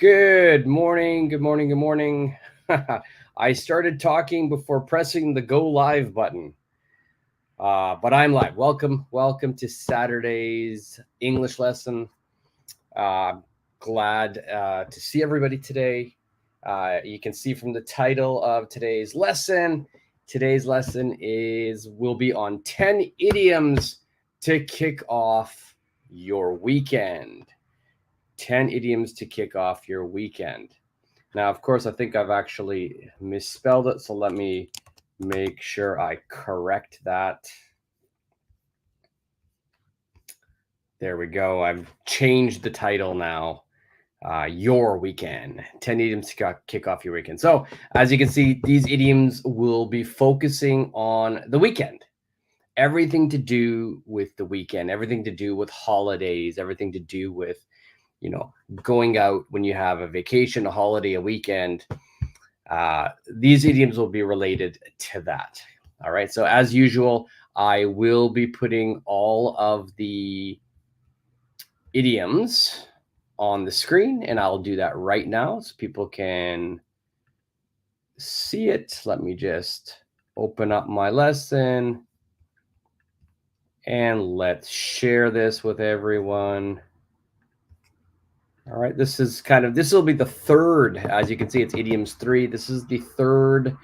Good morning, good morning, good morning. I started talking before pressing the go live button, but I'm live. Welcome to Saturday's English lesson. Glad to see everybody today. You can see from the title of today's lesson will be on 10 idioms to kick off your weekend. 10 idioms to kick off your weekend. Now, of course, I think I've actually misspelled it, so let me make sure I correct that. There we go. I've changed the title now. Your weekend. 10 idioms to kick off your weekend. So, as you can see, these idioms will be focusing on the weekend. Everything to do with the weekend, everything to do with holidays, everything to do with going out when you have a vacation, a holiday, a weekend. These idioms will be related to that. All right. So as usual, I will be putting all of the idioms on the screen, and I'll do that right now so people can see it. Let me just open up my lesson and let's share this with everyone. All right, this will be the third, as you can see, it's Idioms 3. This is the third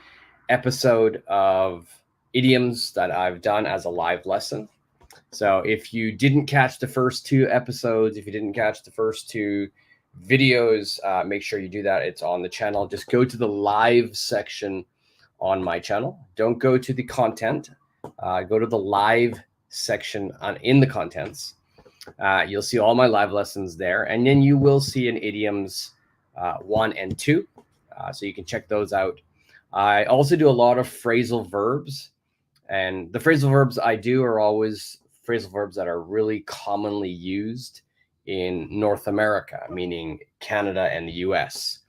episode of Idioms that I've done as a live lesson. So if you didn't catch the first two episodes, if you didn't catch the first two videos, make sure you do that. It's on the channel. Just go to the live section on my channel. Don't go to the content. Go to the live section in the contents. You'll see all my live lessons there, and then you will see an idioms 1 and 2, so you can check those out. I also do a lot of phrasal verbs, and the phrasal verbs I do are always phrasal verbs that are really commonly used in North America, meaning Canada and the US.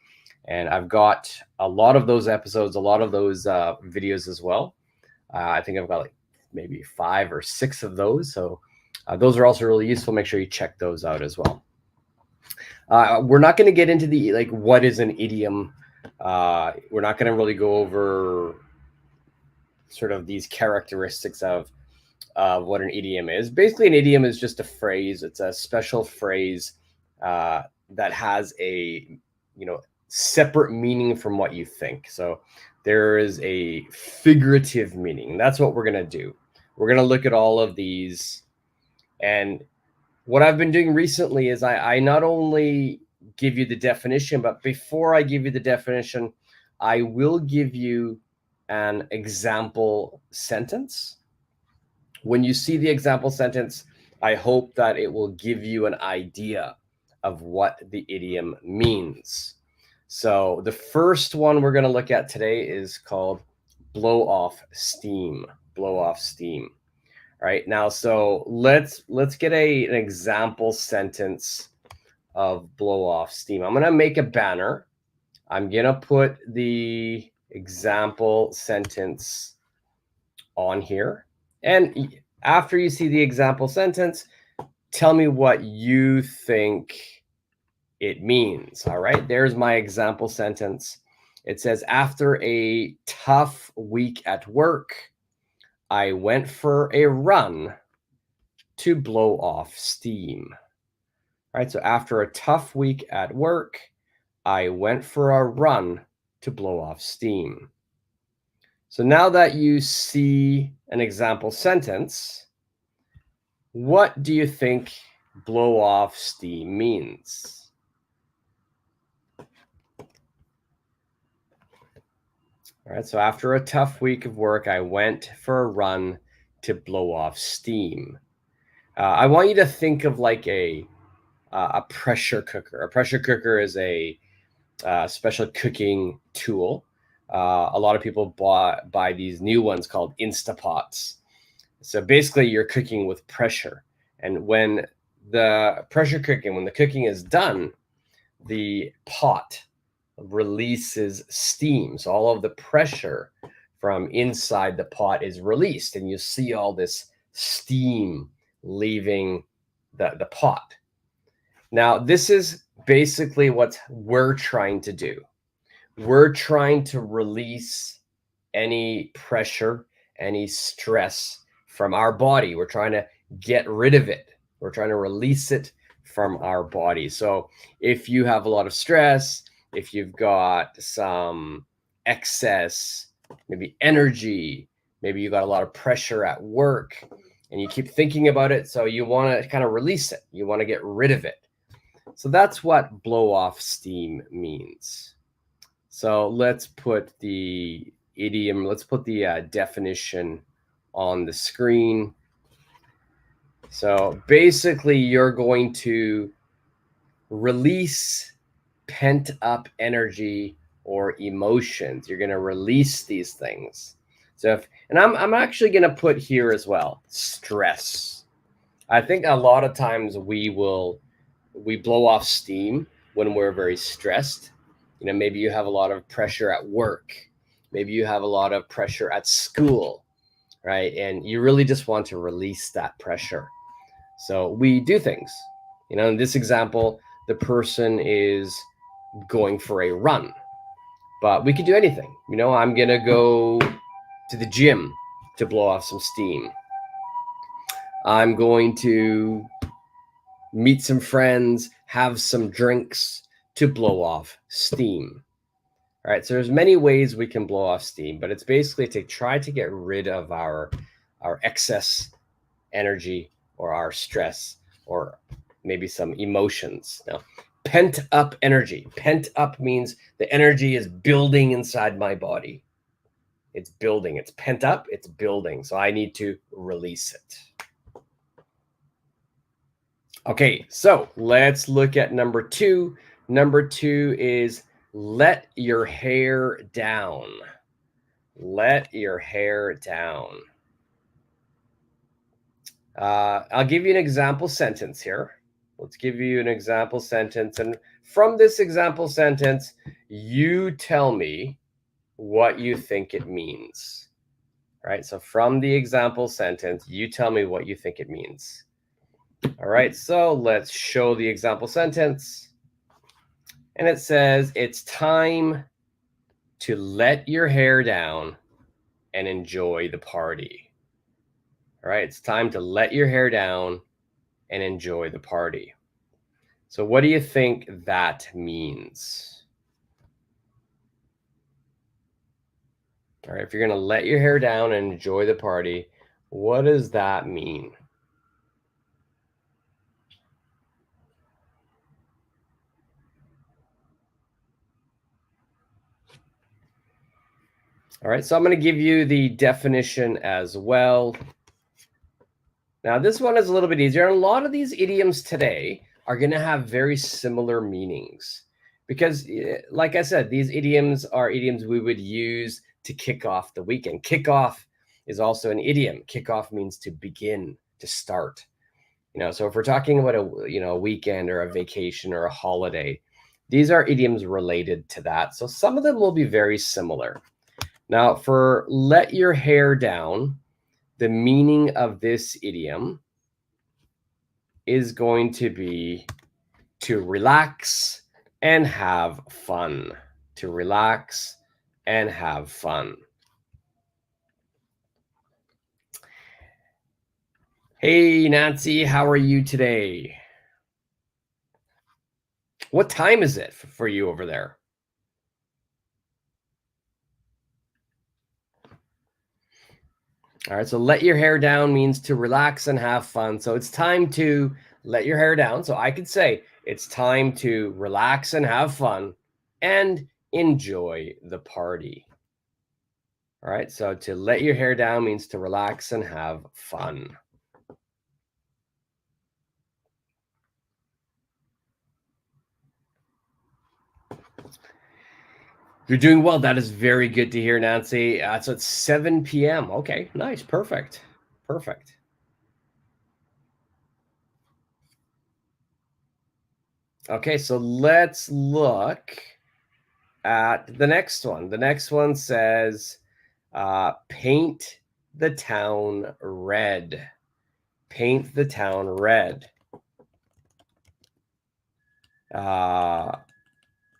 And I've got a lot of those episodes, a lot of those videos as well. I think I've got like maybe 5 or 6 of those, so those are also really useful. Make sure you check those out as well. We're not going to get into the what is an idiom. We're not going to really go over sort of these characteristics of what an idiom is. Basically, an idiom is just a phrase. It's a special phrase that has a separate meaning from what you think. So there is a figurative meaning. That's what we're going to do. We're going to look at all of these. And what I've been doing recently is I not only give you the definition, but before I give you the definition, I will give you an example sentence. When you see the example sentence, I hope that it will give you an idea of what the idiom means. So the first one we're going to look at today is called blow off steam. Blow off steam. All right, now, so let's get an example sentence of blow off steam. I'm going to make a banner. I'm going to put the example sentence on here. And after you see the example sentence, tell me what you think it means. All right, there's my example sentence. It says, after a tough week at work, I went for a run to blow off steam. All right, so after a tough week at work, I went for a run to blow off steam. So now that you see an example sentence, what do you think blow off steam means? All right, so after a tough week of work, I went for a run to blow off steam. I want you to think of like a pressure cooker. A pressure cooker is a special cooking tool. A lot of people buy these new ones called Instapots. So basically, you're cooking with pressure. And when the cooking is done, the pot releases steam. So all of the pressure from inside the pot is released, and you see all this steam leaving the pot. Now, this is basically what we're trying to do. We're trying to release any pressure, any stress from our body. We're trying to get rid of it. We're trying to release it from our body. So if you have a lot of stress, if you've got some excess, maybe energy, maybe you got a lot of pressure at work and you keep thinking about it, so you want to kind of release it. You want to get rid of it. So that's what blow off steam means. So let's put the idiom, let's put the definition on the screen. So basically, you're going to release pent up energy or emotions. You're going to release these things. So if, and I'm actually going to put here as well, stress. I think a lot of times we blow off steam when we're very stressed. You know, maybe you have a lot of pressure at work. Maybe you have a lot of pressure at school, right? And you really just want to release that pressure. So we do things. You know, in this example, the person is going for a run, but we could do anything. You know, I'm going to go to the gym to blow off some steam. I'm going to meet some friends, have some drinks to blow off steam. All right, so there's many ways we can blow off steam, but it's basically to try to get rid of our excess energy or our stress or maybe some emotions. Now, pent up energy. Pent up means the energy is building inside my body. It's building. It's pent up. It's building. So I need to release it. Okay, so let's look at number 2. Number 2 is let your hair down. Let your hair down. I'll give you an example sentence here. Let's give you an example sentence. And from this example sentence, you tell me what you think it means. All right, so from the example sentence, you tell me what you think it means. All right, so let's show the example sentence. And it says, it's time to let your hair down and enjoy the party. All right, it's time to let your hair down and enjoy the party. So what do you think that means? All right, if you're going to let your hair down and enjoy the party, what does that mean? All right, so I'm going to give you the definition as well. Now, this one is a little bit easier. And a lot of these idioms today are going to have very similar meanings because, like I said, these idioms are idioms we would use to kick off the weekend. Kick off is also an idiom. Kick off means to begin, to start. You know, so if we're talking about a weekend or a vacation or a holiday, these are idioms related to that. So some of them will be very similar. Now, for let your hair down, the meaning of this idiom is going to be to relax and have fun. To relax and have fun. Hey, Nancy, how are you today? What time is it for you over there? All right, so let your hair down means to relax and have fun. So it's time to let your hair down. So I could say it's time to relax and have fun and enjoy the party. All right, so to let your hair down means to relax and have fun. You're doing well. That is very good to hear, Nancy. So it's 7 p.m. Okay, nice. Perfect. Perfect. Okay, so let's look at the next one. The next one says, paint the town red. Paint the town red. I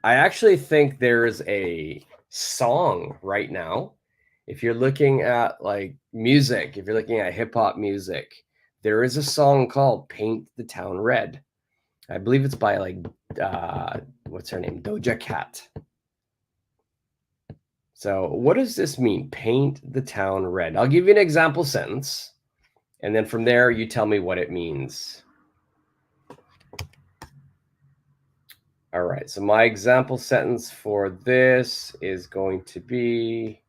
actually think there's a song right now. If you're looking at like music, if you're looking at hip hop music, there is a song called Paint the Town Red. I believe it's by like, what's her name? Doja Cat. So what does this mean? Paint the town red. I'll give you an example sentence. And then from there, you tell me what it means. All right, so my example sentence for this is going to be,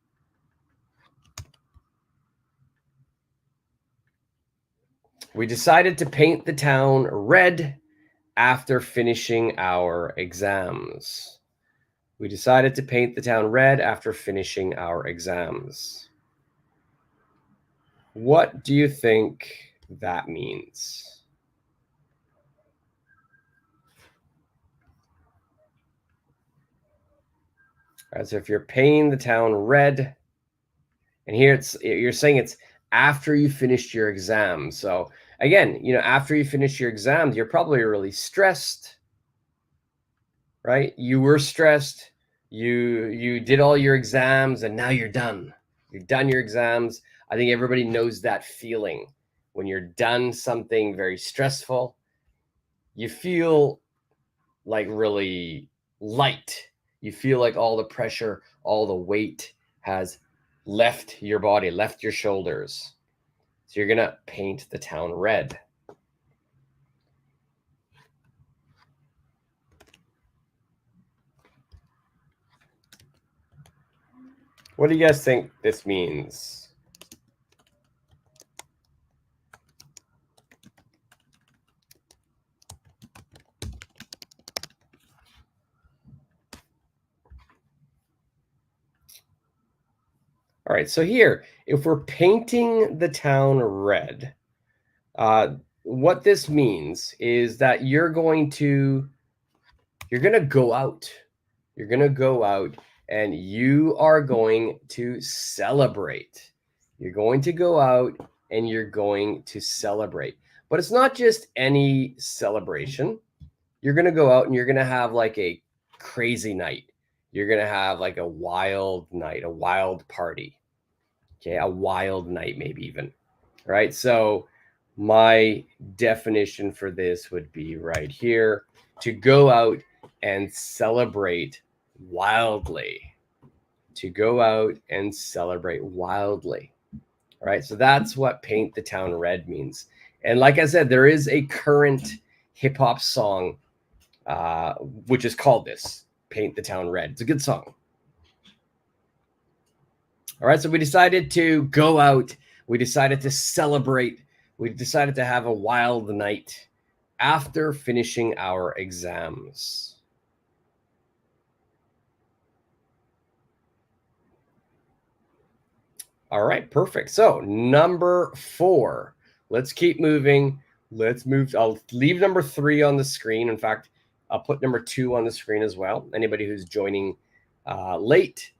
we decided to paint the town red after finishing our exams. We decided to paint the town red after finishing our exams. What do you think that means? All right, so if you're painting the town red, and here you're saying it's after you finished your exams. So again, after you finish your exams, you're probably really stressed, right? You were stressed. You did all your exams, and now you're done. You're done your exams. I think everybody knows that feeling when you're done something very stressful. You feel like really light. You feel like all the pressure, all the weight has left your body, left your shoulders. So you're going to paint the town red. What do you guys think this means? All right, so here, if we're painting the town red, what this means is that you're going to go out. You're going to go out and you are going to celebrate. You're going to go out and you're going to celebrate. But it's not just any celebration. You're going to go out and you're going to have like a crazy night. You're going to have like a wild night, a wild party. Okay, a wild night, maybe even. All right, so my definition for this would be right here: to go out and celebrate wildly. To go out and celebrate wildly. All right, so that's what Paint the Town Red means. And like I said, there is a current hip hop song which is called this, Paint the Town Red. It's a good song. All right, so we decided to go out. We decided to celebrate. We decided to have a wild night after finishing our exams. All right, perfect. So number 4. Let's keep moving. Let's move. I'll leave number 3 on the screen. In fact, I'll put number 2 on the screen as well. Anybody who's joining late,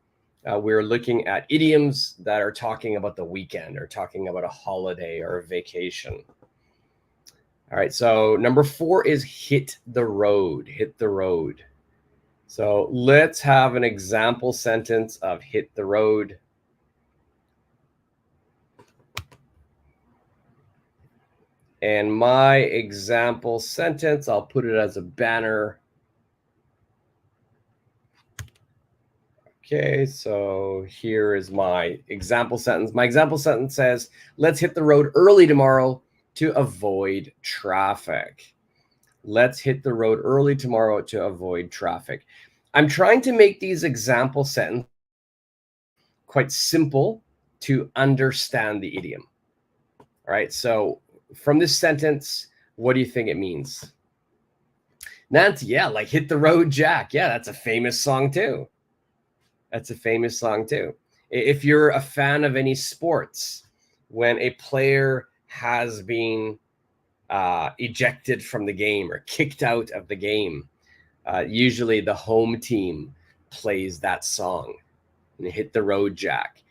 we're looking at idioms that are talking about the weekend or talking about a holiday or a vacation. All right, so number 4 is hit the road. Hit the road. So let's have an example sentence of hit the road. And my example sentence, I'll put it as a banner. Okay, so here is my example sentence. My example sentence says, let's hit the road early tomorrow to avoid traffic. Let's hit the road early tomorrow to avoid traffic. I'm trying to make these example sentences quite simple to understand the idiom. All right, so from this sentence, what do you think it means? Nancy, yeah, like hit the road, Jack. Yeah, that's a famous song too. That's a famous song too. If you're a fan of any sports, when a player has been ejected from the game or kicked out of the game, usually the home team plays that song. Hit the road, Jack.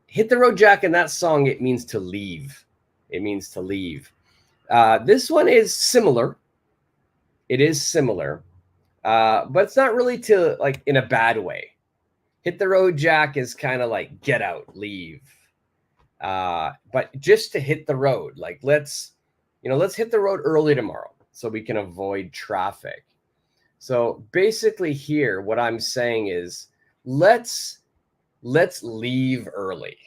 Hit the road, Jack. In that song, it means to leave. It means to leave. This one is similar. It is similar, but it's not really to like in a bad way. Hit the road, Jack is kind of like get out, leave. But just to hit the road, like let's hit the road early tomorrow so we can avoid traffic. So basically here, what I'm saying is let's leave early.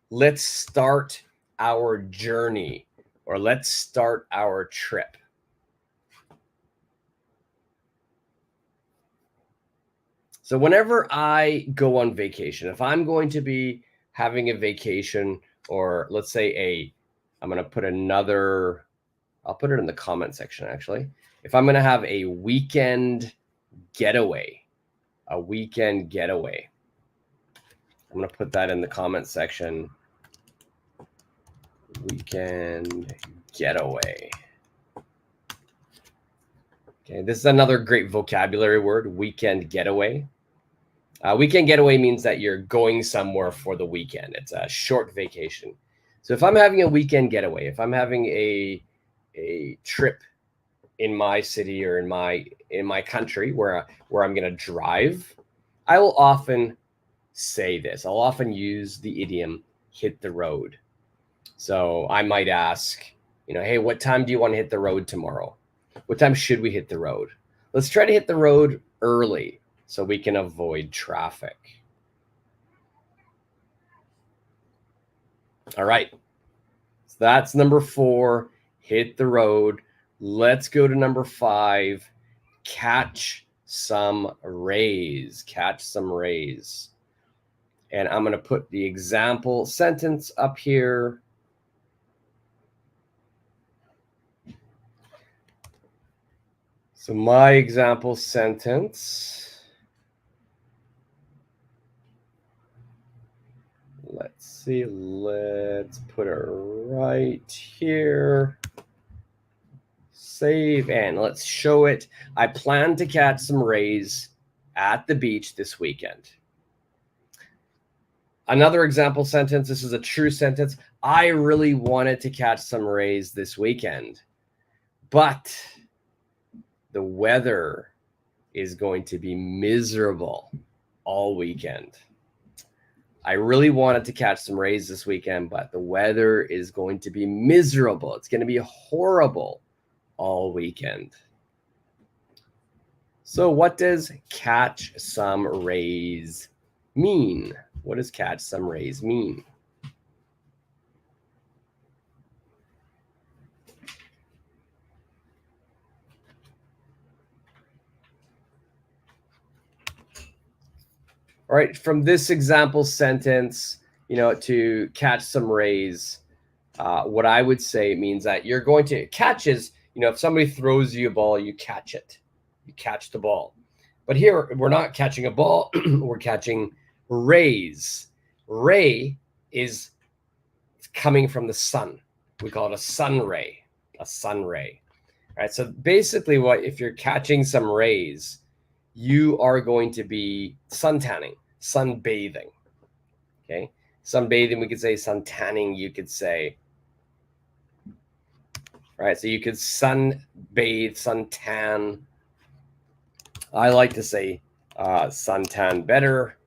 Let's start our journey, or let's start our trip. So whenever I go on vacation, if I'm going to be having a vacation, or let's say I'm going to put another, I'll put it in the comment section actually. If I'm going to have a weekend getaway, I'm going to put that in the comment section. Weekend getaway. Okay, this is another great vocabulary word, weekend getaway. Weekend getaway means that you're going somewhere for the weekend. It's a short vacation. So if I'm having a weekend getaway, if I'm having a trip in my city or in my country where I'm going to drive, I will often say this. I'll often use the idiom hit the road. So I might ask, hey, what time do you want to hit the road tomorrow? What time should we hit the road? Let's try to hit the road early so we can avoid traffic. All right. So that's number 4, hit the road. Let's go to number 5, catch some rays. Catch some rays. And I'm going to put the example sentence up here. So my example sentence, let's see, let's put it right here. Save, and let's show it. I plan to catch some rays at the beach this weekend. Another example sentence, this is a true sentence. I really wanted to catch some rays this weekend, but the weather is going to be miserable all weekend. I really wanted to catch some rays this weekend, but the weather is going to be miserable. It's going to be horrible all weekend. So what does catch some rays mean? What does catch some rays mean? All right, from this example sentence, to catch some rays, what I would say means that you're going to catch is, if somebody throws you a ball, you catch it. You catch the ball. But here, we're not catching a ball. We're catching rays. Ray is coming from the sun. We call it a sun ray. A sun ray. All right, so basically if you're catching some rays, you are going to be sun tanning, sunbathing. Okay, sunbathing, we could say sun tanning, you could say. All right, so you could sunbathe, sun tan. I like to say suntan better.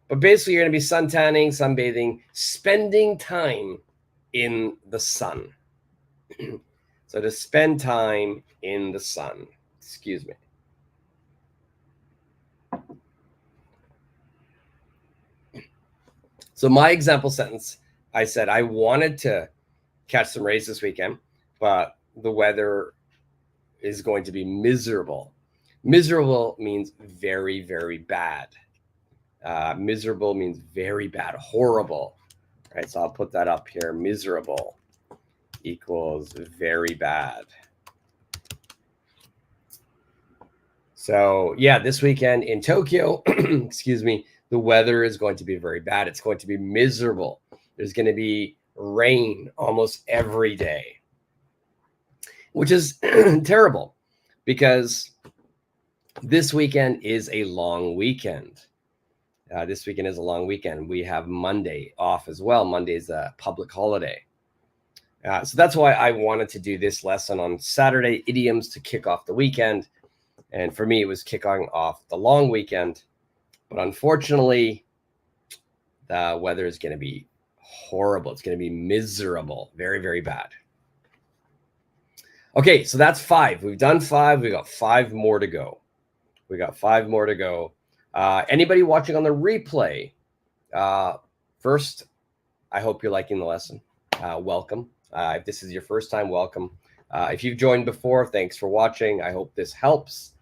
But basically, you're going to be sun tanning, sunbathing, spending time in the sun. So to spend time in the sun. Excuse me. So my example sentence, I said I wanted to catch some rays this weekend, but the weather is going to be miserable. Miserable means very, very bad. Miserable means very bad, horrible. All right, so I'll put that up here. Miserable equals very bad. So yeah, this weekend in Tokyo, excuse me, the weather is going to be very bad. It's going to be miserable. There's going to be rain almost every day, which is terrible because this weekend is a long weekend. This weekend is a long weekend. We have Monday off as well. Monday is a public holiday. So that's why I wanted to do this lesson on Saturday, idioms to kick off the weekend. And for me, it was kicking off the long weekend. But unfortunately, the weather is going to be horrible. It's going to be miserable. Very, very bad. Okay, so that's 5. We've done 5. We've got 5 more to go. Anybody watching on the replay? First, I hope you're liking the lesson. Welcome. If this is your first time, welcome. If you've joined before, thanks for watching. I hope this helps.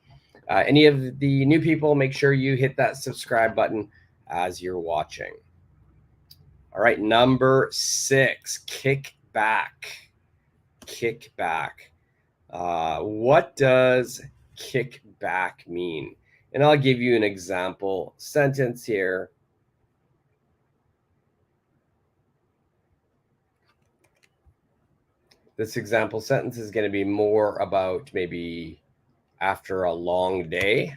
Any of the new people, make sure you hit that subscribe button as you're watching. All right, number 6, kick back. Kick back. What does kick back mean? And I'll give you an example sentence here. This example sentence is going to be more about maybe after a long day.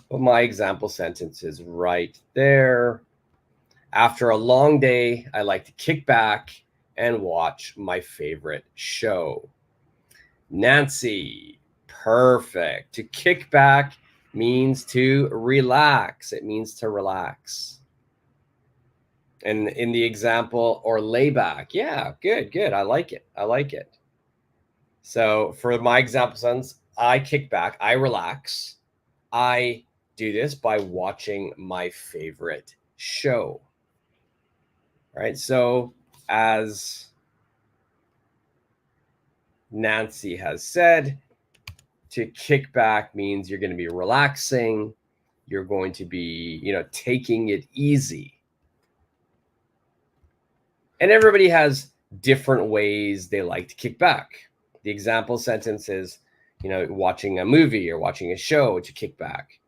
But my example sentence is right there. After a long day, I like to kick back and watch my favorite show. Nancy, perfect. To kick back means to relax. It means to relax. And in the example, or lay back. Yeah, good. I like it. So for my example sentence, I kick back, I relax. I do this by watching my favorite show. All right, so as Nancy has said, to kick back means you're going to be relaxing. You're going to be, taking it easy. And everybody has different ways they like to kick back. The example sentence is, watching a movie or watching a show to kick back.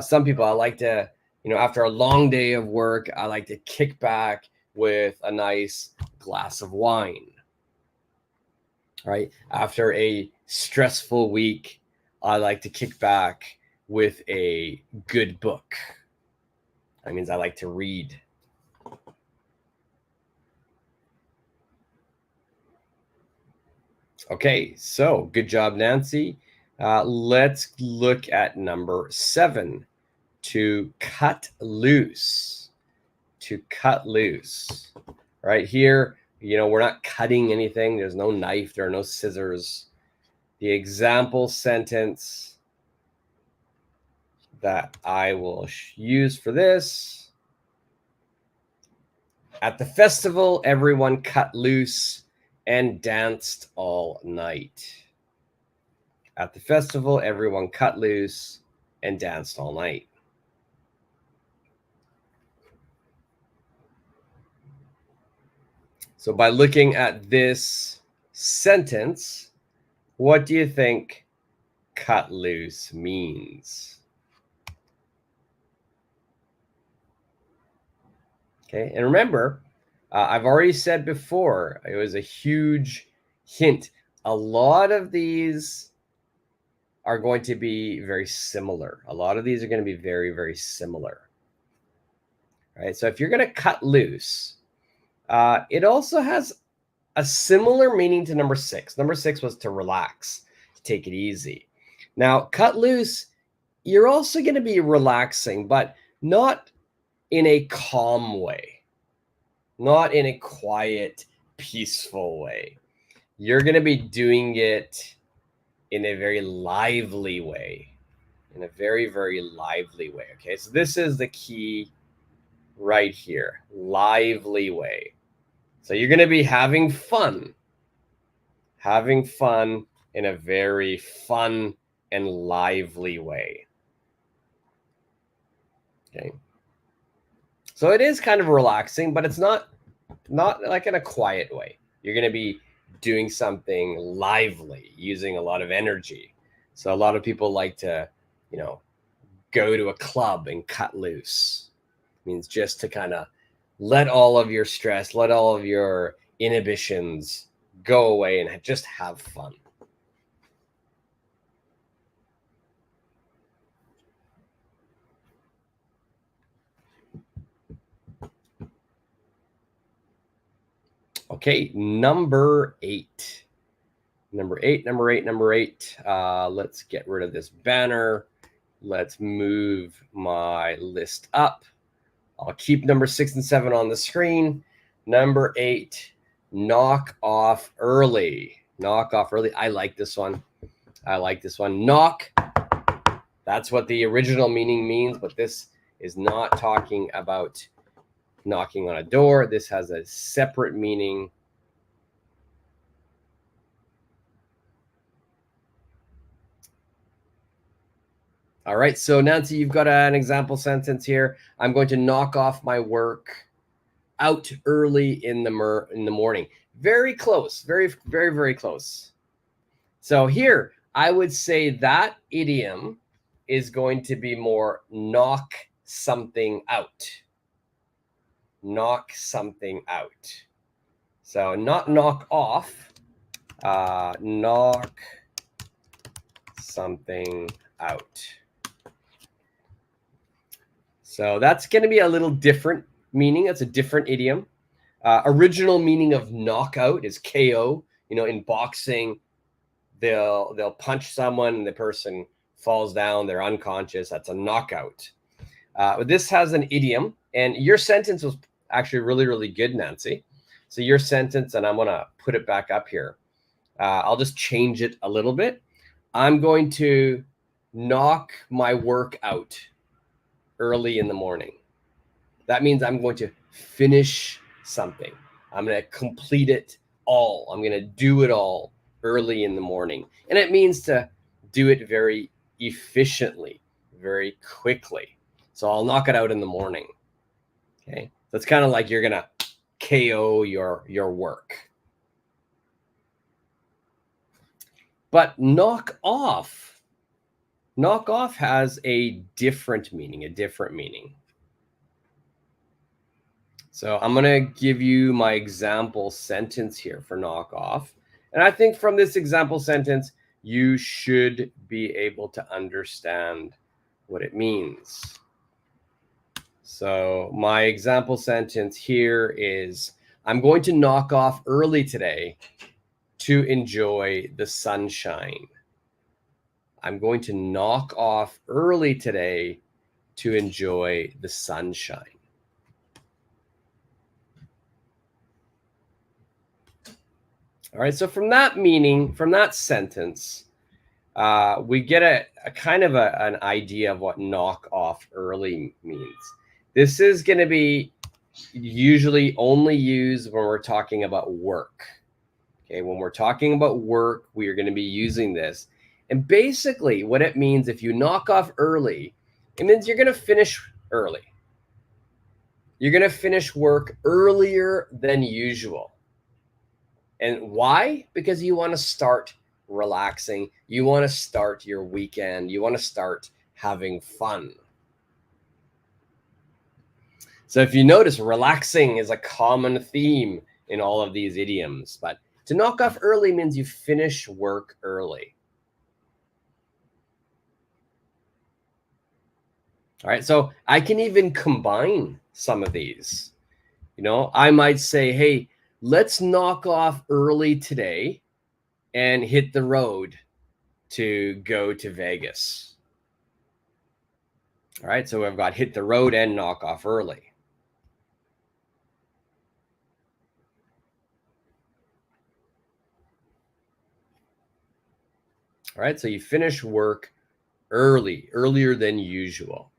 Some people, I like to, after a long day of work, I like to kick back with a nice glass of wine. Right? After a stressful week, I like to kick back with a good book. That means I like to read. Okay, so good job, Nancy. Let's look at number 7, to cut loose. To cut loose. Right here, we're not cutting anything. There's no knife. There are no scissors. The example sentence that I will use for this: at the festival, everyone cut loose and danced all night. At the festival, everyone cut loose and danced all night. So by looking at this sentence, what do you think cut loose means? Okay, and remember, I've already said before, it was a huge hint. A lot of these are going to be very similar. A lot of these are going to be very, very similar. All right, so if you're going to cut loose, it also has a similar meaning to number 6. Number 6 was to relax, to take it easy. Now, cut loose, you're also going to be relaxing, but not in a calm way, not in a quiet, peaceful way. You're going to be doing it in a very lively way, in a very, very lively way. Okay, so this is the key right here, lively way. So you're going to be having fun in a very fun and lively way. Okay. So it is kind of relaxing, but it's not like in a quiet way. You're going to be doing something lively, using a lot of energy. So a lot of people like to, go to a club and cut loose. It means just to kind of let all of your stress, let all of your inhibitions go away and just have fun. Okay, number 8. Number 8. Let's get rid of this banner. Let's move my list up. I'll keep number 6 and 7 on the screen. Number 8, knock off early. Knock off early. I like this one. Knock. That's what the original meaning means, but this is not talking about knocking on a door. This has a separate meaning. All right, so Nancy, you've got an example sentence here. I'm going to knock off my work out early in the morning. Very close, very, very, very close. So here, I would say that idiom is going to be more knock something out. Knock something out. So not knock off, knock something out. So that's going to be a little different meaning. That's a different idiom. Original meaning of knockout is KO. You know, in boxing, they'll punch someone and the person falls down, they're unconscious. That's a knockout. But this has an idiom, and your sentence was actually really, really good, Nancy. So your sentence, and I'm going to put it back up here. I'll just change it a little bit. I'm going to knock my work out early in the morning. That means I'm going to finish something. I'm going to complete it all. I'm going to do it all early in the morning. And it means to do it very efficiently, very quickly. So I'll knock it out in the morning. Okay. So it's kind of like you're going to KO your work. But knock off has a different meaning, So I'm going to give you my example sentence here for knock off. And I think from this example sentence, you should be able to understand what it means. So my example sentence here is, I'm going to knock off early today to enjoy the sunshine. I'm going to knock off early today to enjoy the sunshine. All right, so from that meaning, from that sentence, we get a kind of an idea of what knock off early means. This is going to be usually only used when we're talking about work. Okay, when we're talking about work, we are going to be using this. And basically what it means, if you knock off early, it means you're going to finish early. You're going to finish work earlier than usual. And why? Because you want to start relaxing. You want to start your weekend. You want to start having fun. So if you notice, relaxing is a common theme in all of these idioms. But to knock off early means you finish work early. All right, so I can even combine some of these. You know, I might say, hey, let's knock off early today and hit the road to go to Vegas. All right, so I've got hit the road and knock off early. All right, so you finish work early, earlier than usual.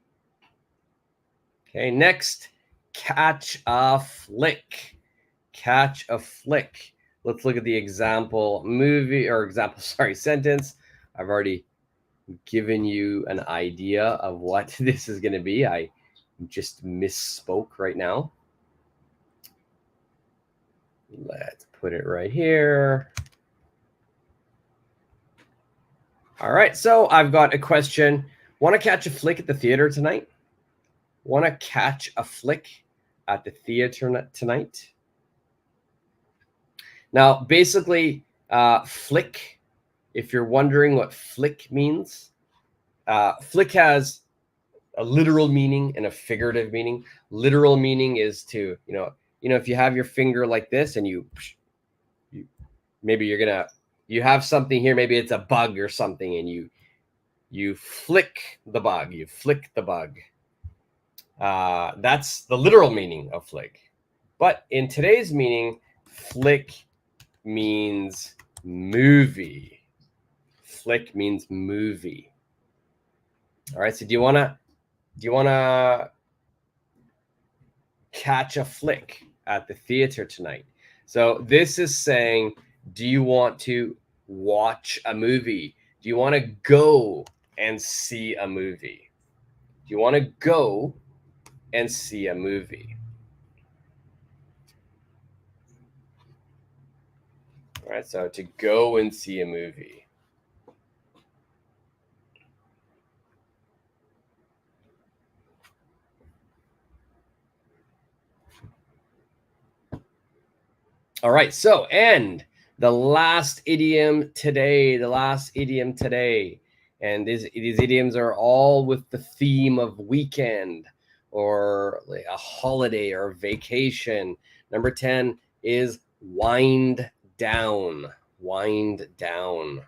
Okay, next, catch a flick. Catch a flick. Let's look at the example sentence. I've already given you an idea of what this is going to be. I just misspoke right now. Let's put it right here. All right, so I've got a question. Want to catch a flick at the theater tonight? Want to catch a flick at the theater tonight? Now, basically, flick, if you're wondering what flick means, flick has a literal meaning and a figurative meaning. Literal meaning is to, if you have your finger like this and you maybe you have something here, maybe it's a bug or something, and you flick the bug. You flick the bug. That's the literal meaning of flick. But in today's meaning, flick means movie. Flick means movie. All right. So do you wanna catch a flick at the theater tonight? So this is saying, do you want to watch a movie? Do you want to go and see a movie? Do you want to go and see a movie? All right, so to go and see a movie. All right, so and the last idiom today, and these idioms are all with the theme of weekend or like a holiday or vacation. Number 10 is wind down. Wind down.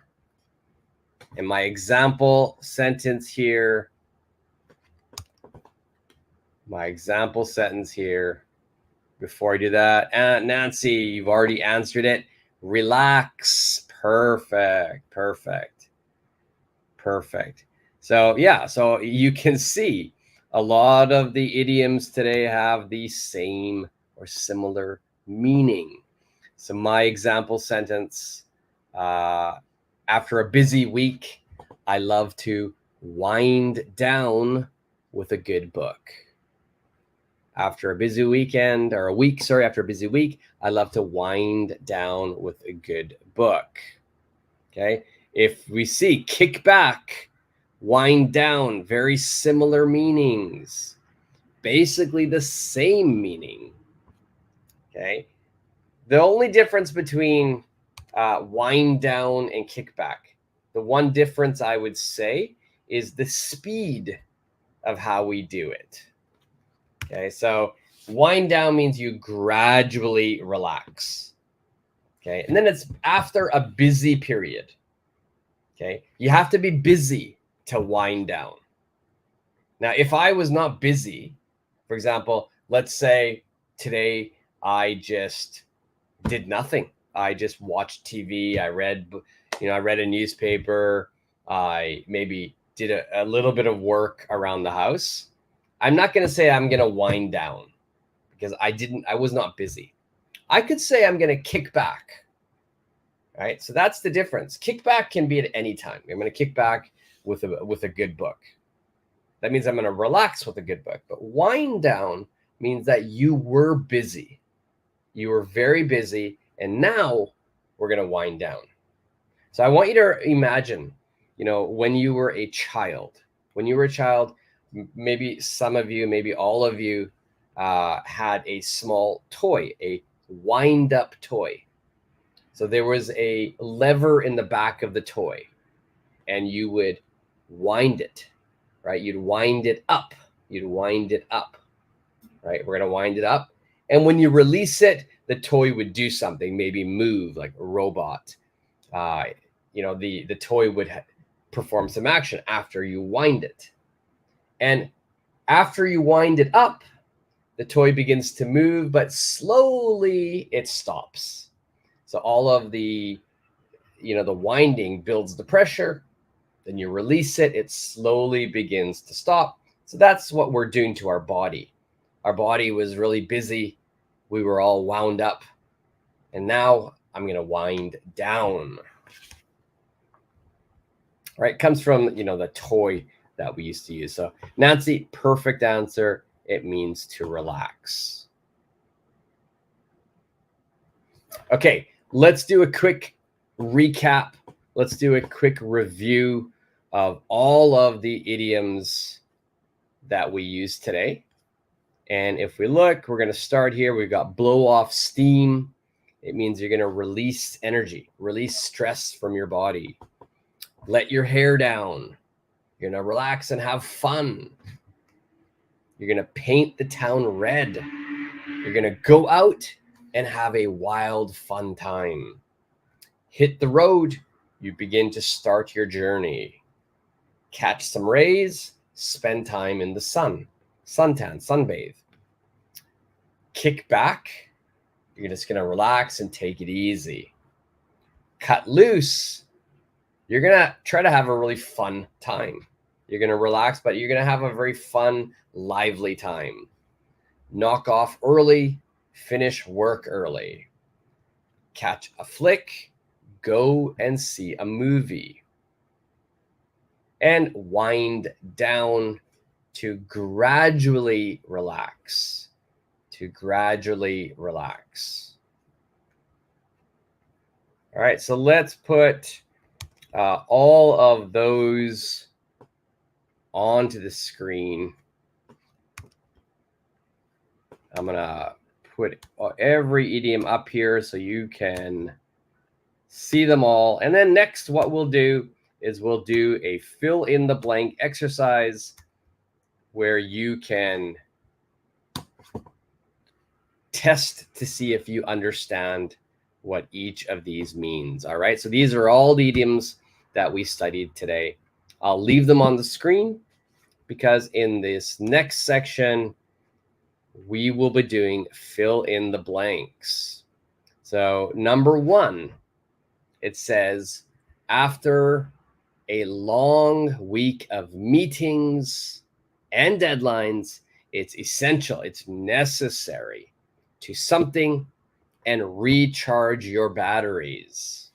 And my example sentence here, before I do that, and Nancy, you've already answered it. Relax. Perfect. So yeah, so you can see a lot of the idioms today have the same or similar meaning. So my example sentence, after a busy week, I love to wind down with a good book. After a busy weekend, or after a busy week, I love to wind down with a good book. Okay. If we see kick back, wind down, very similar meanings, basically the same meaning. Okay. The only difference between wind down and kick back, the one difference I would say is the speed of how we do it. Okay, so wind down means you gradually relax. Okay, and then it's after a busy period. Okay, you have to be busy to wind down. Now, if I was not busy, for example, let's say today I just did nothing. I just watched TV. I read a newspaper. I maybe did a little bit of work around the house. I'm not going to say I'm going to wind down because I was not busy. I could say I'm going to kick back. Right? So that's the difference. Kick back can be at any time. I'm going to kick back with a good book. That means I'm going to relax with a good book. But wind down means that you were busy. You were very busy, and now we're going to wind down. So I want you to imagine, when you were a child. When you were a child, maybe some of you, maybe all of you had a small toy, a wind-up toy. So there was a lever in the back of the toy, and you would wind it, right? You'd wind it up. Right? We're going to wind it up. And when you release it, the toy would do something, maybe move like a robot. The toy would perform some action after you wind it. And after you wind it up, the toy begins to move, but slowly it stops. So all of the winding builds the pressure. Then you release it, it slowly begins to stop. So that's what we're doing to our body. Our body was really busy. We were all wound up. And now I'm going to wind down. All right, it comes from, the toy that we used to use. So Nancy, perfect answer. It means to relax. Okay, let's do a quick recap. Let's do a quick review of all of the idioms that we use today. And if we look, we're going to start here. We've got blow off steam. It means you're going to release energy, release stress from your body. Let your hair down. You're going to relax and have fun. You're going to paint the town red. You're going to go out and have a wild, fun time. Hit the road. You begin to start your journey. Catch some rays. Spend time in the sun. Suntan, sunbathe. Kick back. You're just going to relax and take it easy. Cut loose. You're going to try to have a really fun time. You're going to relax, but you're going to have a very fun, lively time. Knock off early, finish work early. Catch a flick, go and see a movie. And wind down to gradually relax. To gradually relax. All right, so let's put all of those onto the screen. I'm going to put every idiom up here so you can see them all. And then next, what we'll do is we'll do a fill in the blank exercise where you can test to see if you understand what each of these means. All right, so these are all the idioms that we studied today. I'll leave them on the screen because in this next section, we will be doing fill in the blanks. So number 1, it says, after a long week of meetings and deadlines, it's essential, it's necessary to something and recharge your batteries.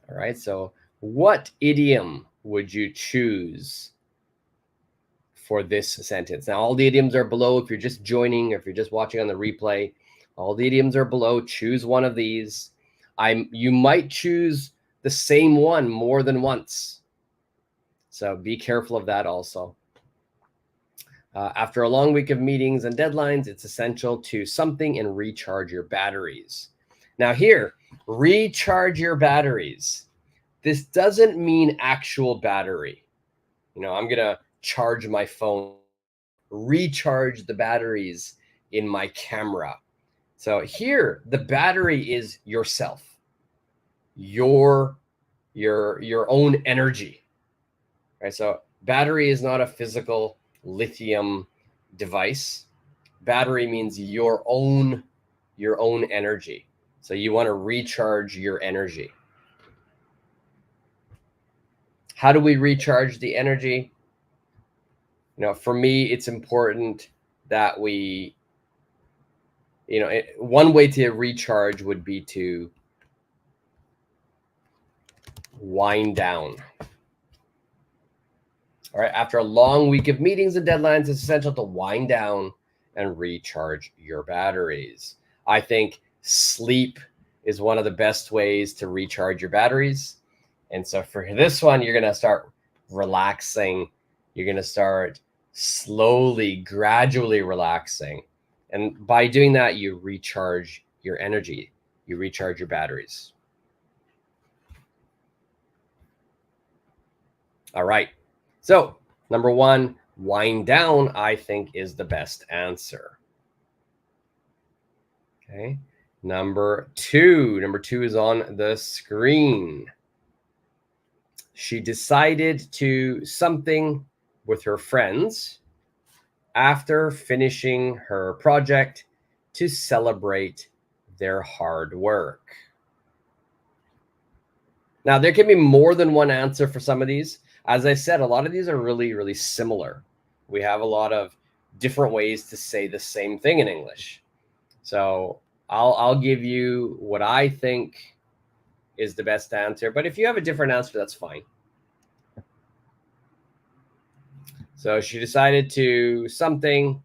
All right, so what idiom would you choose for this sentence? Now, all the idioms are below. If you're just joining, or if you're just watching on the replay, all the idioms are below. Choose one of these. You might choose the same one more than once, so be careful of that also. After a long week of meetings and deadlines, it's essential to something and recharge your batteries. Now here, recharge your batteries. This doesn't mean actual battery. You know, I'm going to charge my phone, recharge the batteries in my camera. So here, the battery is yourself, your own energy, right? So battery is not a physical lithium device. Battery means your own energy. So you want to recharge your energy. How do we recharge the energy? You know, for me, it's important that we, one way to recharge would be to wind down. All right, after a long week of meetings and deadlines, it's essential to wind down and recharge your batteries. I think sleep is one of the best ways to recharge your batteries. And so for this one, you're going to start relaxing. You're going to start slowly, gradually relaxing. And by doing that, you recharge your energy. You recharge your batteries. All right. So number 1, wind down, I think, is the best answer. Okay. Number 2 is on the screen. She decided to something with her friends after finishing her project to celebrate their hard work. Now, there can be more than one answer for some of these. As I said, a lot of these are really, really similar. We have a lot of different ways to say the same thing in English. So I'll give you what I think is the best answer. But if you have a different answer, that's fine. So she decided to something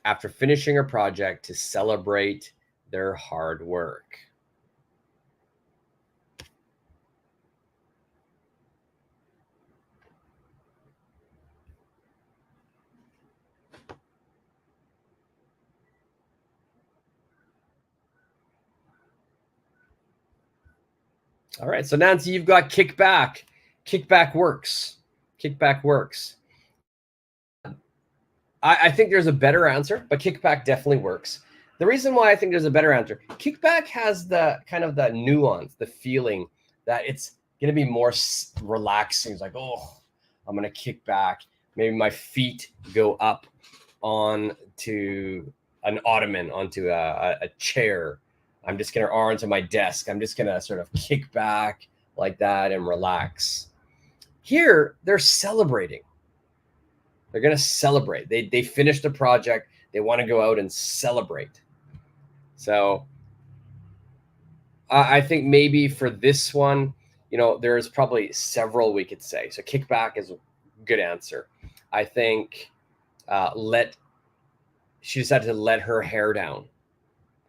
after finishing her project to celebrate their hard work. All right, so Nancy, you've got kickback. Kickback works. Kickback works. I think there's a better answer, but kickback definitely works. The reason why I think there's a better answer, kickback has the kind of the nuance, the feeling that it's going to be more relaxing. It's like, oh, I'm going to kick back. Maybe my feet go up onto an ottoman, onto a chair. I'm just going to, or onto my desk. I'm just going to sort of kick back like that and relax. Here, they're celebrating. They're going to celebrate. They finished a project. They want to go out and celebrate. So I think maybe for this one, there's probably several we could say. So kickback is a good answer. I think she decided to let her hair down.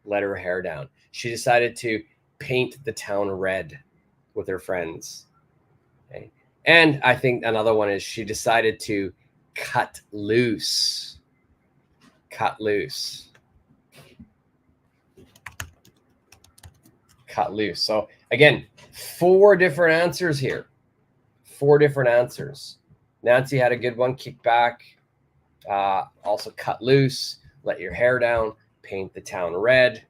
Let her hair down. She decided to paint the town red with her friends. Okay. And I think another one is she decided to cut loose. Cut loose. Cut loose. So again, 4 different answers here. 4 different answers. Nancy had a good one. Kick back. Also cut loose. Let your hair down. Paint the town red.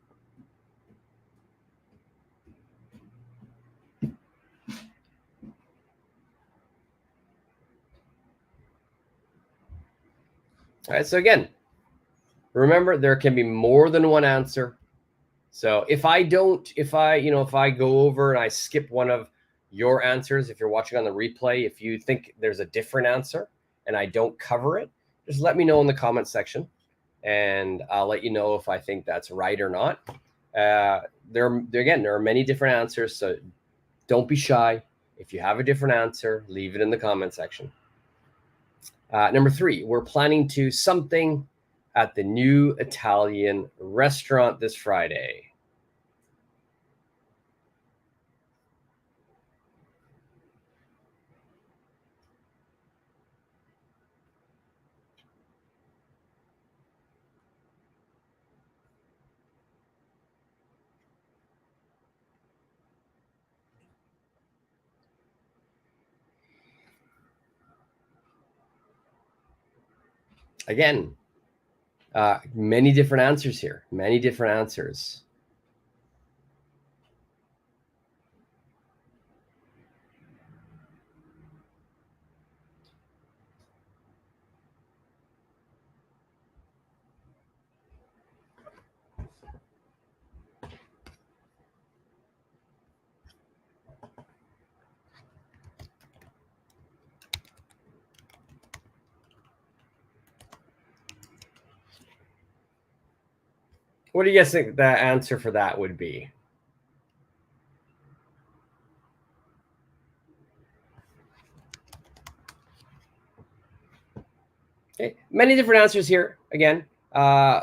All right. So again, remember there can be more than one answer. So if I go over and I skip one of your answers, if you're watching on the replay, if you think there's a different answer and I don't cover it, just let me know in the comment section and I'll let you know if I think that's right or not. There are many different answers, so don't be shy. If you have a different answer, leave it in the comment section. Number 3, we're planning to something at the new Italian restaurant this Friday. Again, many different answers here. Many different answers. What do you guys think the answer for that would be? Okay, many different answers here. Again,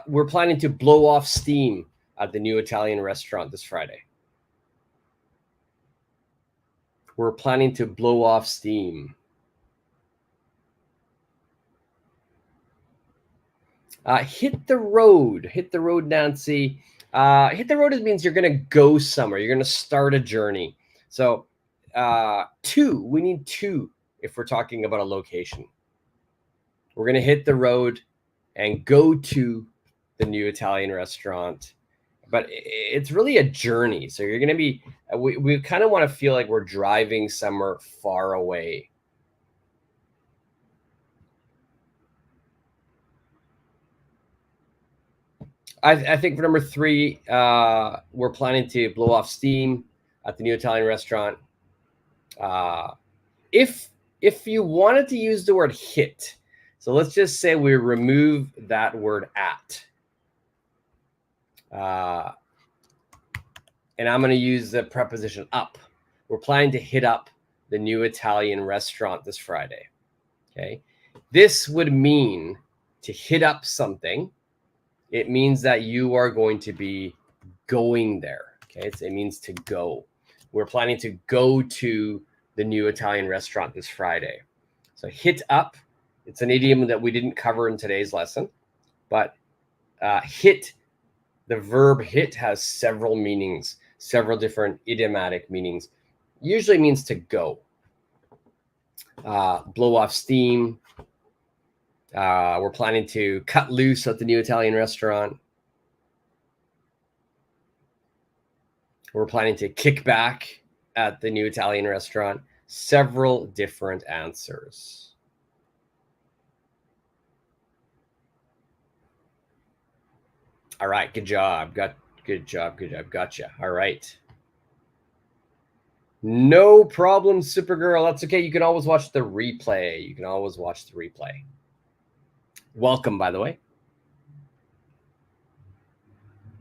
we're planning to blow off steam at the new Italian restaurant this Friday. We're planning to blow off steam. Hit the road. Hit the road, Nancy. Hit the road means you're going to go somewhere. You're going to start a journey. So 2, we need 2 if we're talking about a location. We're going to hit the road and go to the new Italian restaurant. But it's really a journey. So you're going to be, we kind of want to feel like we're driving somewhere far away. I think for number 3, we're planning to blow off steam at the new Italian restaurant. If you wanted to use the word hit, so let's just say we remove that word at. And I'm going to use the preposition up. We're planning to hit up the new Italian restaurant this Friday. Okay. This would mean to hit up something. It means that you are going to be going there. Okay. It means to go. We're planning to go to the new Italian restaurant this Friday. So hit up, it's an idiom that we didn't cover in today's lesson, but hit, the verb hit has several meanings, several different idiomatic meanings. Usually means to go. blow off steam. We're planning to cut loose at the new Italian restaurant. We're planning to kick back at the new Italian restaurant. Several different answers. All right, good job. Good job. Gotcha. All right. No problem, Supergirl. That's okay. You can always watch the replay. Welcome, by the way.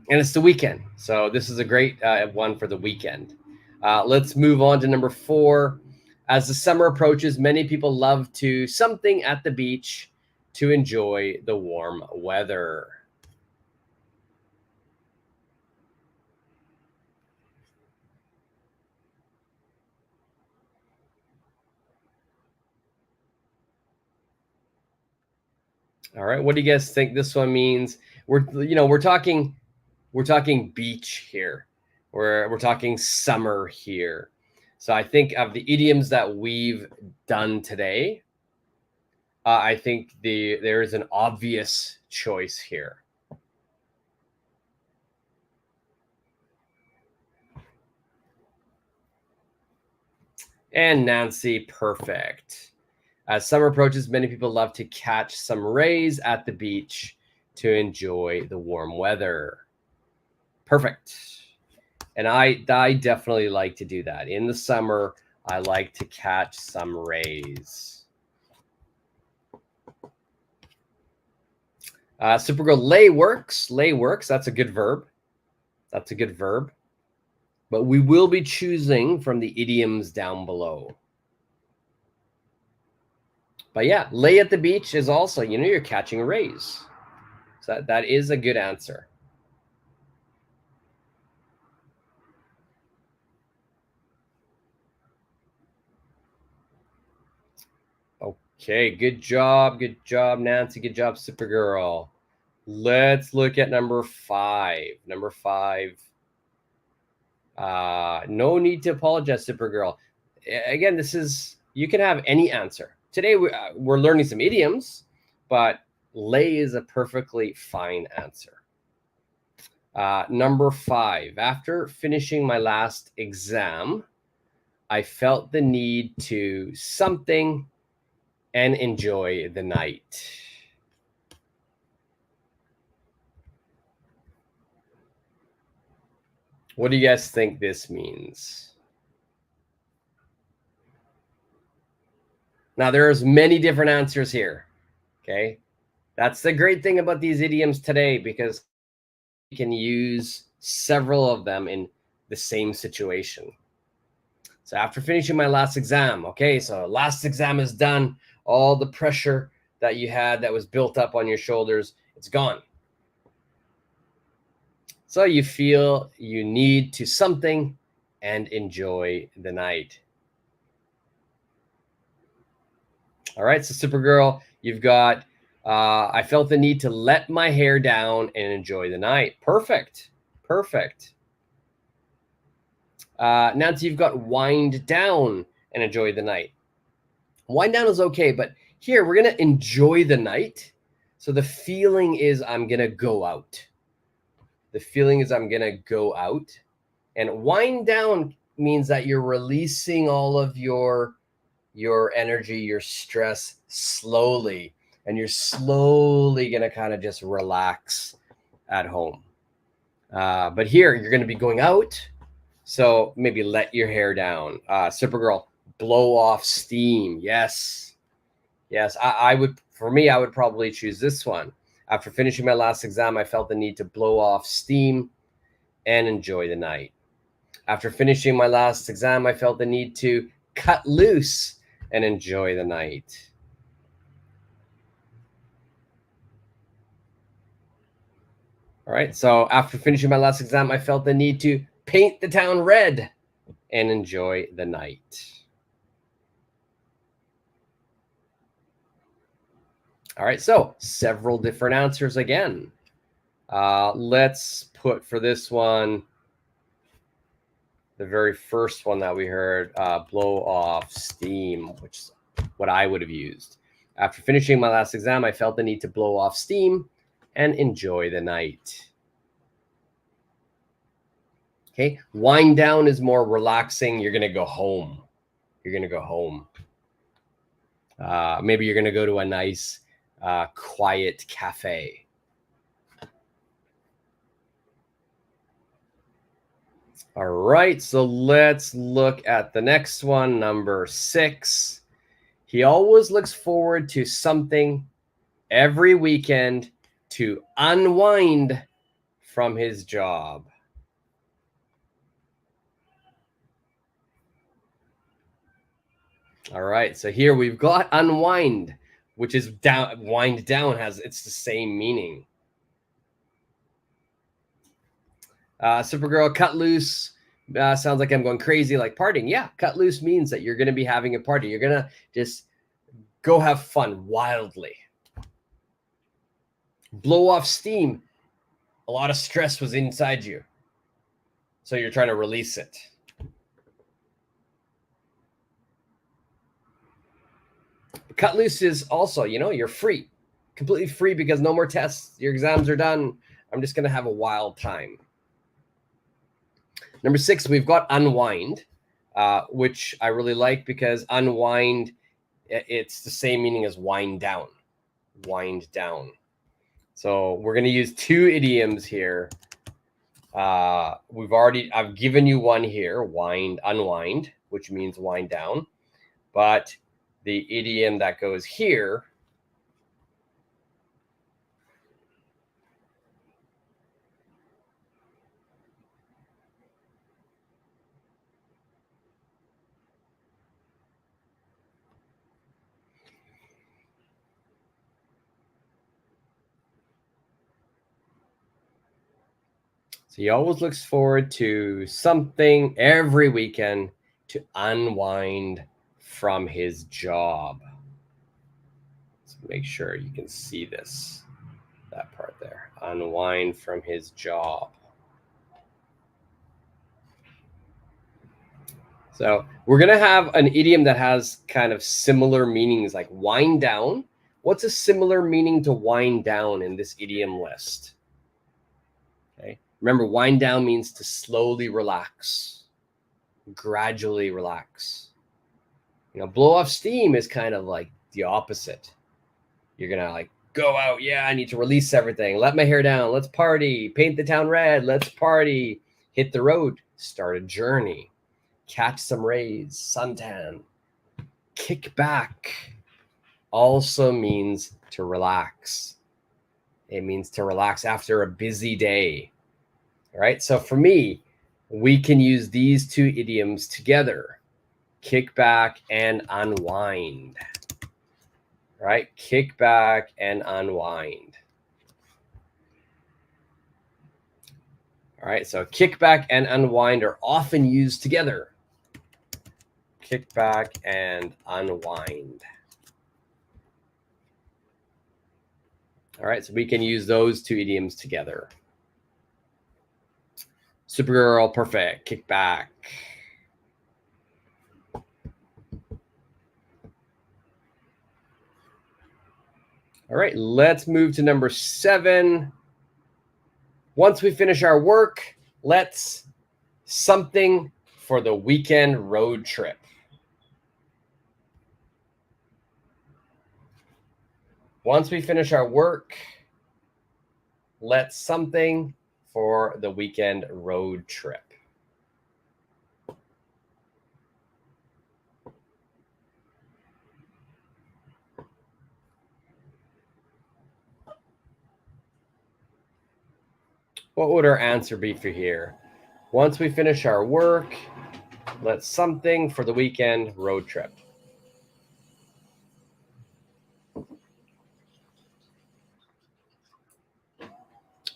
And it's the weekend. So this is a great one for the weekend. Let's move on to number 4. As the summer approaches, many people love to something at the beach to enjoy the warm weather. All right, what do you guys think this one means? We're talking beach here. We're talking summer here. So I think of the idioms that we've done today, I think there is an obvious choice here. And Nancy, perfect. As summer approaches, many people love to catch some rays at the beach to enjoy the warm weather. Perfect. And I definitely like to do that. In the summer, I like to catch some rays. Supergirl, lay works. Lay works. That's a good verb. But we will be choosing from the idioms down below. But yeah, lay at the beach is also, you're catching rays. So that is a good answer. Okay, good job, Nancy. Good job, Supergirl. Let's look at number 5. Number 5. No need to apologize, Supergirl. Again, you can have any answer. Today we're learning some idioms, but lay is a perfectly fine answer. Number 5. After finishing my last exam, I felt the need to something and enjoy the night. What do you guys think this means? Now, there's many different answers here, okay? That's the great thing about these idioms today, because you can use several of them in the same situation. So after finishing my last exam, okay, so last exam is done. All the pressure that you had that was built up on your shoulders, it's gone. So you feel you need to something and enjoy the night. All right, so Supergirl, you've got, I felt the need to let my hair down and enjoy the night. Perfect. Nancy, you've got wind down and enjoy the night. Wind down is okay, but here we're going to enjoy the night. So the feeling is I'm going to go out. And wind down means that you're releasing all of your energy, your stress slowly, and you're slowly going to kind of just relax at home. But here you're going to be going out. So maybe let your hair down. Supergirl, blow off steam. Yes. I would probably choose this one. After finishing my last exam, I felt the need to blow off steam and enjoy the night. After finishing my last exam, I felt the need to cut loose and enjoy the night. All right. So after finishing my last exam, I felt the need to paint the town red and enjoy the night. All right. So several different answers again. Let's put for this one, the very first one that we heard, blow off steam, which what I would have used. After finishing my last exam, I felt the need to blow off steam and enjoy the night. Okay, wind down is more relaxing. You're going to go home. You're going to go home. Maybe you're going to go to a nice, quiet cafe. All right, so let's look at the next one, number 6. He always looks forward to something every weekend to unwind from his job. All right, so here we've got unwind, which is down. Wind down it's the same meaning. Supergirl, cut loose. Sounds like I'm going crazy, like partying. Yeah, cut loose means that you're going to be having a party. You're going to just go have fun wildly. Blow off steam. A lot of stress was inside you, so you're trying to release it. Cut loose is also, you're free, completely free because no more tests. Your exams are done. I'm just going to have a wild time. Number 6, we've got unwind, which I really like because unwind, it's the same meaning as wind down. Wind down. So we're going to use 2 idioms here. I've given you one here, unwind, which means wind down. But the idiom that goes here so he always looks forward to something every weekend to unwind from his job. So make sure you can see that part there. Unwind from his job. So we're going to have an idiom that has kind of similar meanings, like wind down. What's a similar meaning to wind down in this idiom list? Okay. Remember, wind down means to slowly relax, gradually relax. Blow off steam is kind of like the opposite. You're going to go out. Yeah, I need to release everything. Let my hair down. Let's party. Paint the town red. Let's party. Hit the road. Start a journey. Catch some rays. Suntan. Kick back also means to relax. It means to relax after a busy day. All right. So for me, we can use these 2 idioms together. Kick back and unwind. All right. Kick back and unwind. All right. So kick back and unwind are often used together. Kick back and unwind. All right. So we can use those 2 idioms together. Supergirl, perfect. Kick back. All right, let's move to number 7. Once we finish our work, let's something for the weekend road trip. Once we finish our work, let's something for the weekend road trip. What would our answer be for here? Once we finish our work, let's something for the weekend road trip.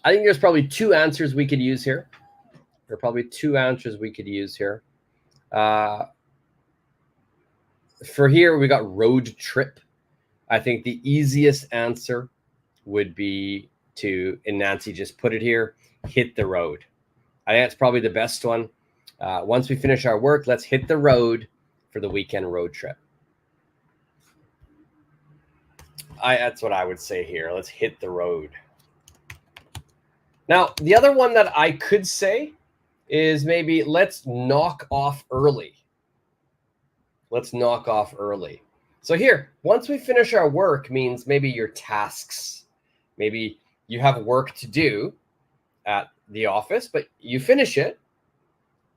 I think there's probably 2 answers we could use here. There are probably 2 answers we could use here. For here, we got road trip. I think the easiest answer would be to, and Nancy just put it here, hit the road. I think that's probably the best one. Once we finish our work, let's hit the road for the weekend road trip. That's what I would say here. Let's hit the road. Now, the other one that I could say is maybe let's knock off early. Let's knock off early. So here, once we finish our work means maybe your tasks. Maybe you have work to do at the office, but you finish it.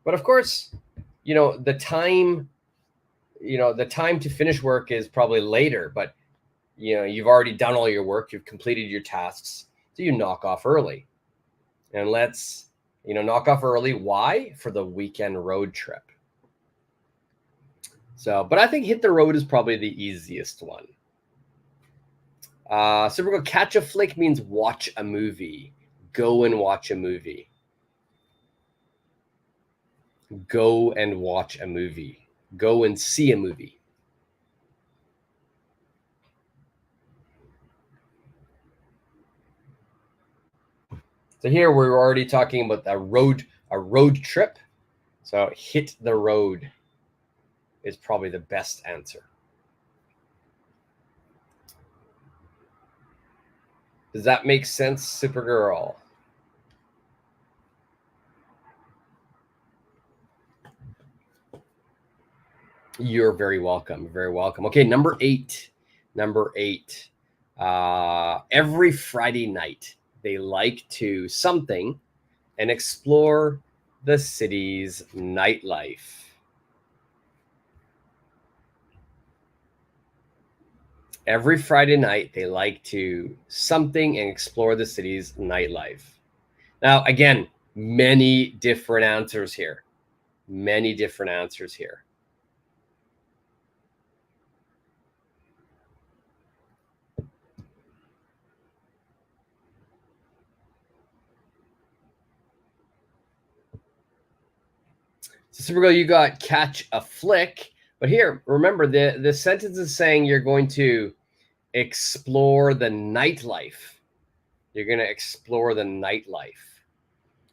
But of course, the time to finish work is probably later, but you've already done all your work, you've completed your tasks, so you knock off early. And let's knock off early. Why? For the weekend road trip. So, but I think hit the road is probably the easiest one. So we're going to catch a flick means watch a movie. Go and watch a movie. Go and watch a movie. Go and see a movie. So here we're already talking about a road trip. So hit the road is probably the best answer. Does that make sense, Supergirl? You're very welcome. Very welcome. Okay, number eight. Every Friday night, they like to something and explore the city's nightlife. Every Friday night, they like to something and explore the city's nightlife. Now, again, many different answers here. Many different answers here. So Supergirl, you got catch a flick. But here, remember, the sentence is saying you're going to explore the nightlife. You're going to explore the nightlife.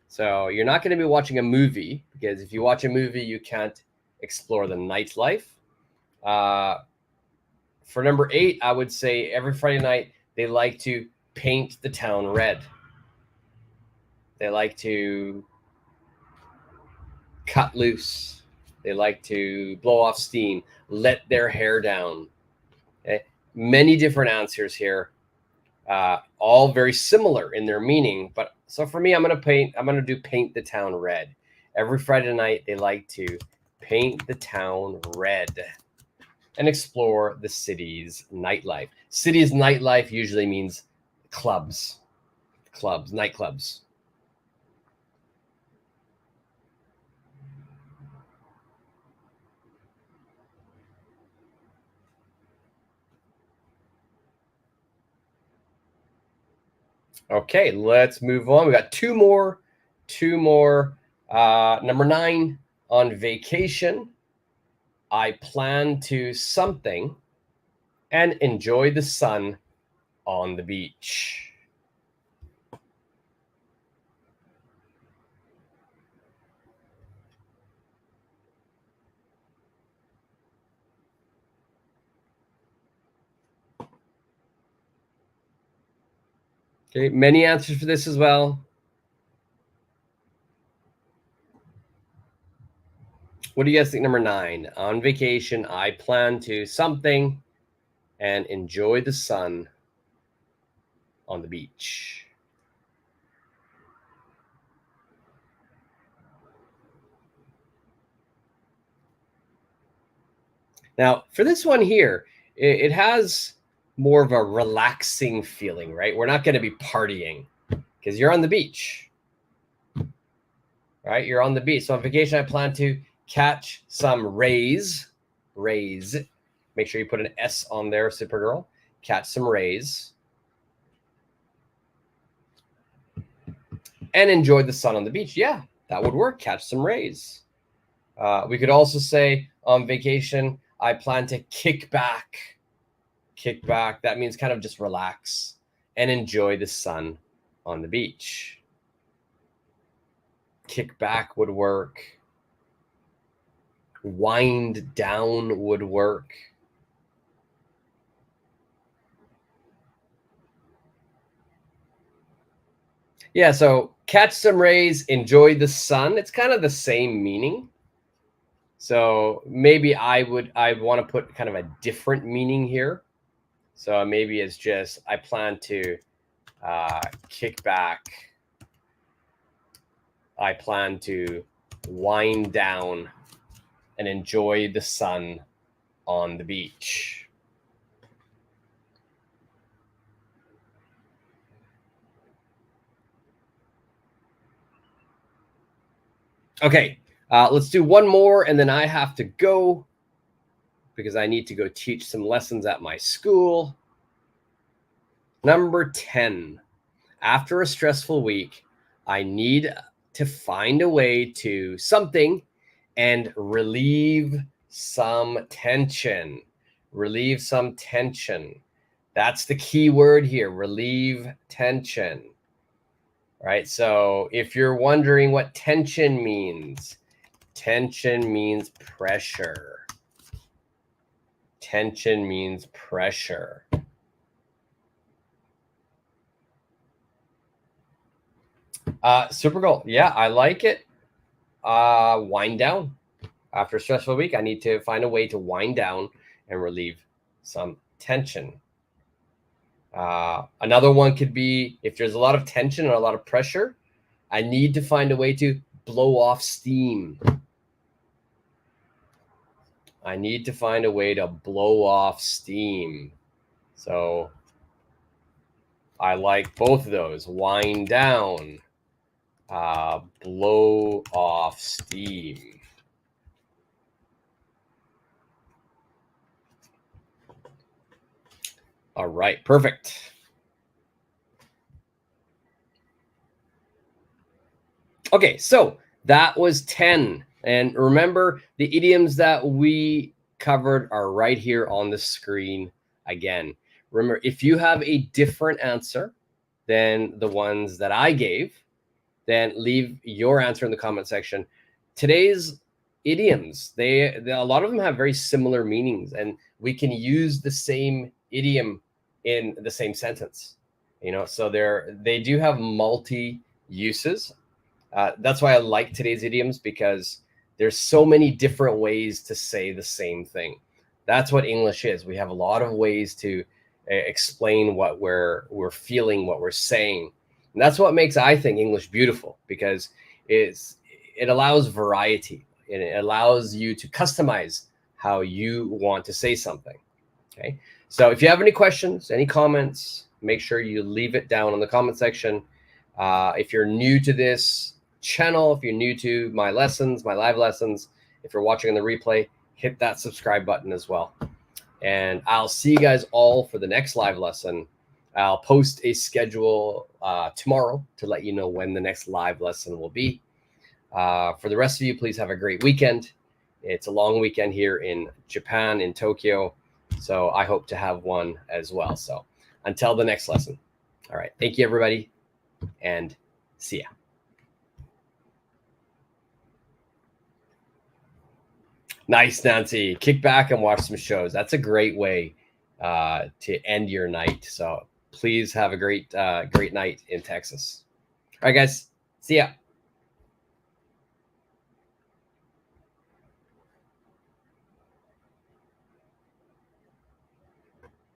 So you're not going to be watching a movie, because if you watch a movie, you can't explore the nightlife. For number 8, I would say every Friday night, they like to paint the town red. They like to cut loose. They like to blow off steam, let their hair down. Okay? Many different answers here, all very similar in their meaning. But so for me, I'm going to do paint the town red. Every Friday night, they like to paint the town red and explore the city's nightlife. City's nightlife usually means nightclubs. Okay, let's move on. We got two more. Number 9, on vacation, I plan to something and enjoy the sun on the beach. Okay, many answers for this as well. What do you guys think? Number 9, on vacation, I plan to something and enjoy the sun on the beach. Now, for this one here, it has more of a relaxing feeling, right? We're not going to be partying because you're on the beach, right? You're on the beach. So on vacation, I plan to catch some rays. Make sure you put an S on there, Supergirl. Catch some rays. And enjoy the sun on the beach. Yeah, that would work. Catch some rays. We could also say on vacation, I plan to kick back. That means kind of just relax and enjoy the sun on the beach. Kick back would work. Wind down would work. Yeah, so catch some rays, enjoy the sun. It's kind of the same meaning. So maybe I want to put kind of a different meaning here. So maybe it's just I plan to kick back. I plan to wind down and enjoy the sun on the beach. Okay, let's do one more, and then I have to go because I need to go teach some lessons at my school. Number 10. After a stressful week, I need to find a way to something and relieve some tension. Relieve some tension. That's the key word here, relieve tension. Right? So if you're wondering what tension means pressure. Tension means pressure. Super goal. Yeah, I like it. Wind down. After a stressful week, I need to find a way to wind down and relieve some tension. Another one could be if there's a lot of tension and a lot of pressure, I need to find a way to blow off steam. I need to find a way to blow off steam. So I like both of those. Wind down, blow off steam. All right, perfect. Okay, so that was 10. And remember, the idioms that we covered are right here on the screen again. Remember, if you have a different answer than the ones that I gave, then leave your answer in the comment section. Today's idioms, a lot of them have very similar meanings, and we can use the same idiom in the same sentence. So they do have multi uses. That's why I like today's idioms, because there's so many different ways to say the same thing. That's what English is. We have a lot of ways to explain what we're feeling, what we're saying. And that's what makes, I think, English beautiful, because it allows variety, and it allows you to customize how you want to say something. Okay. So if you have any questions, any comments, make sure you leave it down in the comment section. If you're new to this channel, if you're new to my lessons, my live lessons, if you're watching on the replay, hit that subscribe button as well. And I'll see you guys all for the next live lesson. I'll post a schedule tomorrow to let you know when the next live lesson will be. For the rest of you, please have a great weekend. It's a long weekend here in Japan, in Tokyo. So I hope to have one as well. So until the next lesson. All right. Thank you, everybody. And see ya. Nice, Nancy. Kick back and watch some shows. That's a great way to end your night. So please have a great night in Texas. All right, guys. See ya.